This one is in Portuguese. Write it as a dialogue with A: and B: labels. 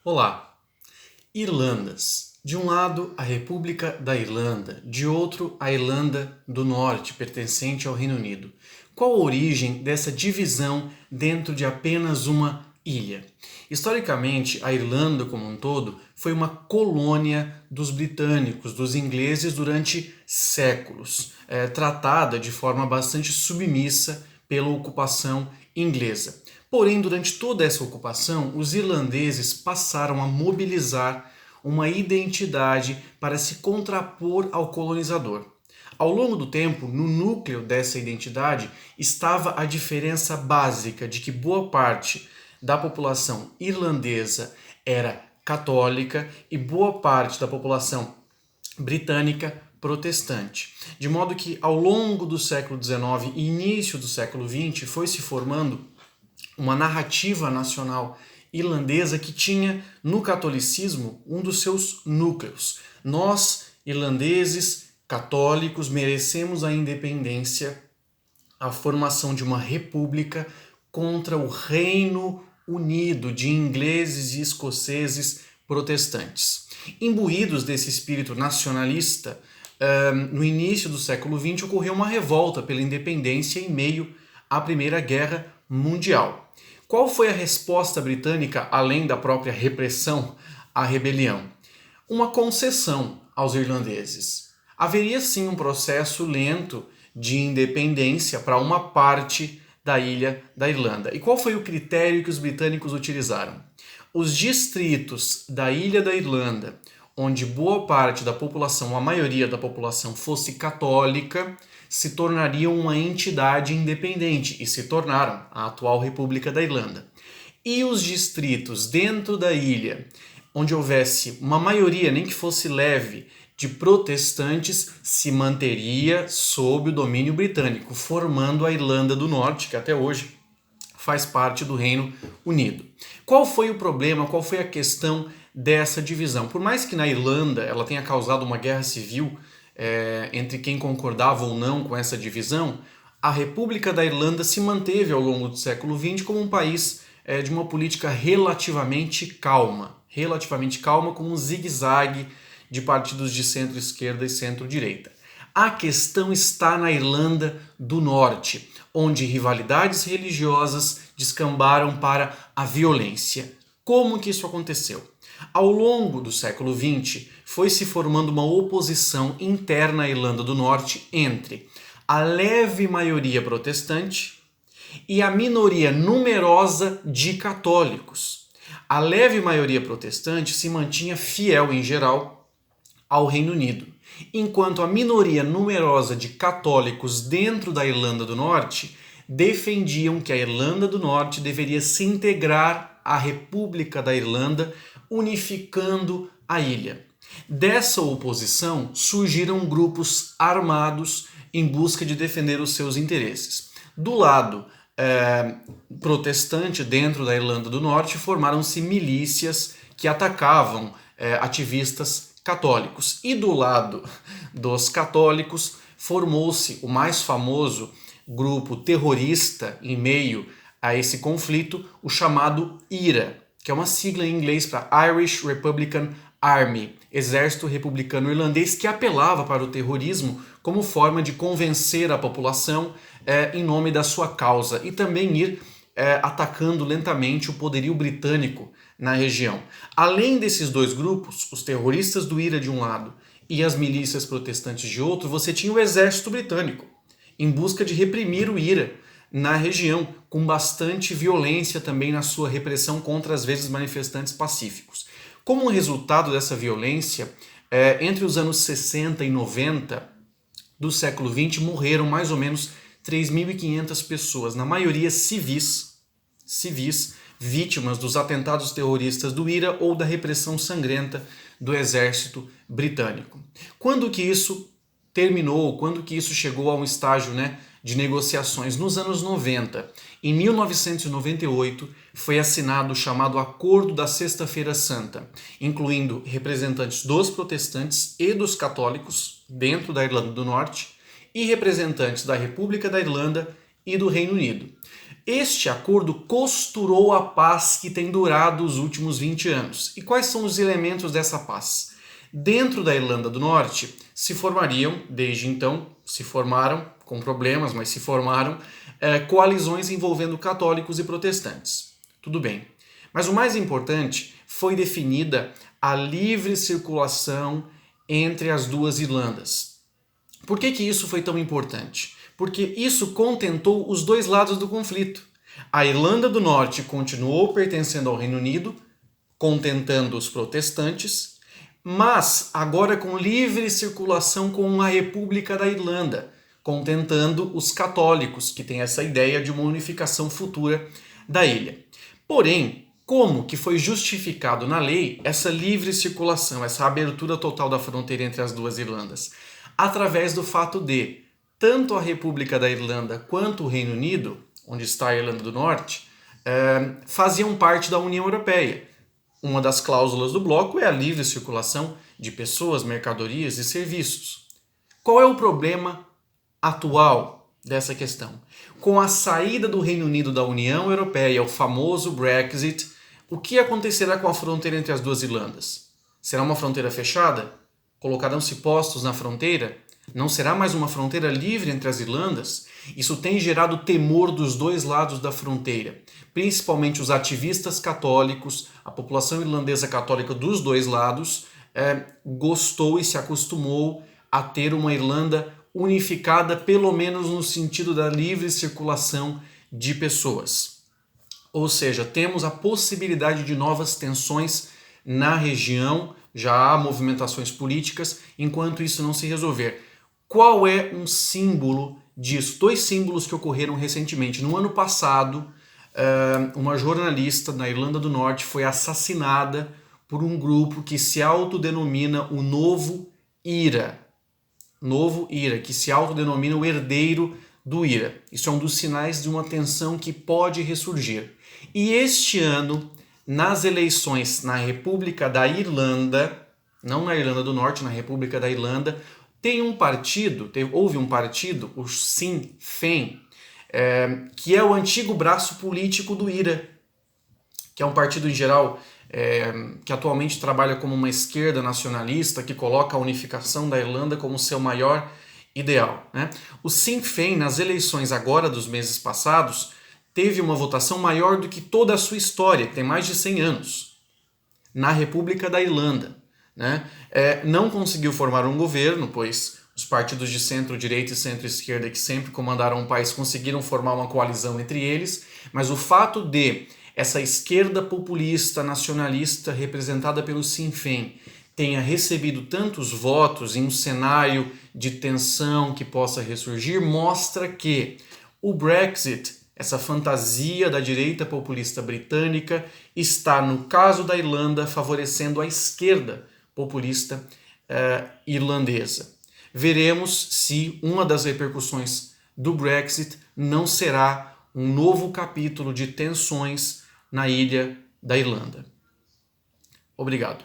A: Olá! Irlandas. De um lado, a República da Irlanda, de outro, a Irlanda do Norte, pertencente ao Reino Unido. Qual a origem dessa divisão dentro de apenas uma ilha? Historicamente, a Irlanda como um todo foi uma colônia dos britânicos, dos ingleses, durante séculos, tratada de forma bastante submissa pela ocupação inglesa. Porém, durante toda essa ocupação, os irlandeses passaram a mobilizar uma identidade para se contrapor ao colonizador. Ao longo do tempo, no núcleo dessa identidade estava a diferença básica de que boa parte da população irlandesa era católica e boa parte da população britânica protestante. De modo que, ao longo do século XIX e início do século XX, foi se formando uma narrativa nacional irlandesa que tinha no catolicismo um dos seus núcleos. Nós, irlandeses católicos, merecemos a independência, a formação de uma república contra o Reino Unido de ingleses e escoceses protestantes. Imbuídos desse espírito nacionalista, no início do século XX ocorreu uma revolta pela independência em meio à Primeira Guerra Mundial. Qual foi a resposta britânica, além da própria repressão à rebelião? Uma concessão aos irlandeses. Haveria sim um processo lento de independência para uma parte da ilha da Irlanda. E qual foi o critério que os britânicos utilizaram? Os distritos da ilha da Irlanda, onde boa parte da população, a maioria da população, fosse católica, se tornariam uma entidade independente e se tornaram a atual República da Irlanda. E os distritos dentro da ilha, onde houvesse uma maioria, nem que fosse leve, de protestantes, se manteria sob o domínio britânico, formando a Irlanda do Norte, que até hoje faz parte do Reino Unido. Qual foi o problema, qual foi a questão dessa divisão? Por mais que na Irlanda ela tenha causado uma guerra civil entre quem concordava ou não com essa divisão, a República da Irlanda se manteve ao longo do século XX como um país de uma política relativamente calma, com um zigue-zague de partidos de centro-esquerda e centro-direita. A questão está na Irlanda do Norte, onde rivalidades religiosas descambaram para a violência. Como que isso aconteceu? Ao longo do século XX, foi se formando uma oposição interna à Irlanda do Norte entre a leve maioria protestante e a minoria numerosa de católicos. A leve maioria protestante se mantinha fiel, em geral, ao Reino Unido, enquanto a minoria numerosa de católicos dentro da Irlanda do Norte defendiam que a Irlanda do Norte deveria se integrar à República da Irlanda, unificando a ilha. Dessa oposição surgiram grupos armados em busca de defender os seus interesses. Do lado protestante, dentro da Irlanda do Norte, formaram-se milícias que atacavam ativistas católicos. E do lado dos católicos formou-se o mais famoso grupo terrorista em meio a esse conflito, o chamado IRA, que é uma sigla em inglês para Irish Republican Army, Exército Republicano Irlandês, que apelava para o terrorismo como forma de convencer a população em nome da sua causa e também ir atacando lentamente o poderio britânico na região. Além desses dois grupos, os terroristas do IRA de um lado e as milícias protestantes de outro, você tinha o exército britânico, em busca de reprimir o IRA na região, com bastante violência também na sua repressão contra, às vezes, manifestantes pacíficos. Como resultado dessa violência, entre os anos 60 e 90 do século XX, morreram mais ou menos 3.500 pessoas, na maioria civis, vítimas dos atentados terroristas do IRA ou da repressão sangrenta do exército britânico. Quando que isso terminou? Quando que isso chegou a um estágio, de negociações? Nos anos 90. Em 1998, foi assinado o chamado Acordo da Sexta-feira Santa, incluindo representantes dos protestantes e dos católicos dentro da Irlanda do Norte e representantes da República da Irlanda e do Reino Unido. Este acordo costurou a paz que tem durado os últimos 20 anos. E quais são os elementos dessa paz? Dentro da Irlanda do Norte se formariam, desde então, se formaram, com problemas, mas se formaram, coalizões envolvendo católicos e protestantes. Tudo bem. Mas o mais importante foi definida a livre circulação entre as duas Irlandas. Por que isso foi tão importante? Porque isso contentou os dois lados do conflito. A Irlanda do Norte continuou pertencendo ao Reino Unido, contentando os protestantes, mas agora com livre circulação com a República da Irlanda, contentando os católicos, que têm essa ideia de uma unificação futura da ilha. Porém, como que foi justificado na lei essa livre circulação, essa abertura total da fronteira entre as duas Irlandas? Através do fato de tanto a República da Irlanda quanto o Reino Unido, onde está a Irlanda do Norte, faziam parte da União Europeia. Uma das cláusulas do bloco é a livre circulação de pessoas, mercadorias e serviços. Qual é o problema atual dessa questão? Com a saída do Reino Unido da União Europeia, o famoso Brexit, o que acontecerá com a fronteira entre as duas Irlandas? Será uma fronteira fechada? Colocarão-se postos na fronteira? Não será mais uma fronteira livre entre as Irlandas? Isso tem gerado temor dos dois lados da fronteira, principalmente os ativistas católicos, a população irlandesa católica dos dois lados gostou e se acostumou a ter uma Irlanda unificada, pelo menos no sentido da livre circulação de pessoas. Ou seja, temos a possibilidade de novas tensões na região, já há movimentações políticas, enquanto isso não se resolver. Qual é um símbolo disso? Dois símbolos que ocorreram recentemente. No ano passado, uma jornalista na Irlanda do Norte foi assassinada por um grupo que se autodenomina o Novo IRA. Novo IRA, que se autodenomina o herdeiro do IRA. Isso é um dos sinais de uma tensão que pode ressurgir. E este ano, nas eleições na República da Irlanda, não na Irlanda do Norte, na República da Irlanda, houve um partido, o Sinn Féin, que é o antigo braço político do IRA, que é um partido em geral que atualmente trabalha como uma esquerda nacionalista, que coloca a unificação da Irlanda como seu maior ideal, né? O Sinn Féin, nas eleições agora dos meses passados, teve uma votação maior do que toda a sua história, que tem mais de 100 anos, na República da Irlanda. Né? Não conseguiu formar um governo, pois os partidos de centro-direita e centro-esquerda que sempre comandaram o país conseguiram formar uma coalizão entre eles, mas o fato de essa esquerda populista, nacionalista, representada pelo Sinn Féin, tenha recebido tantos votos em um cenário de tensão que possa ressurgir, mostra que o Brexit, essa fantasia da direita populista britânica, está, no caso da Irlanda, favorecendo a esquerda populista irlandesa. Veremos se uma das repercussões do Brexit não será um novo capítulo de tensões na ilha da Irlanda. Obrigado.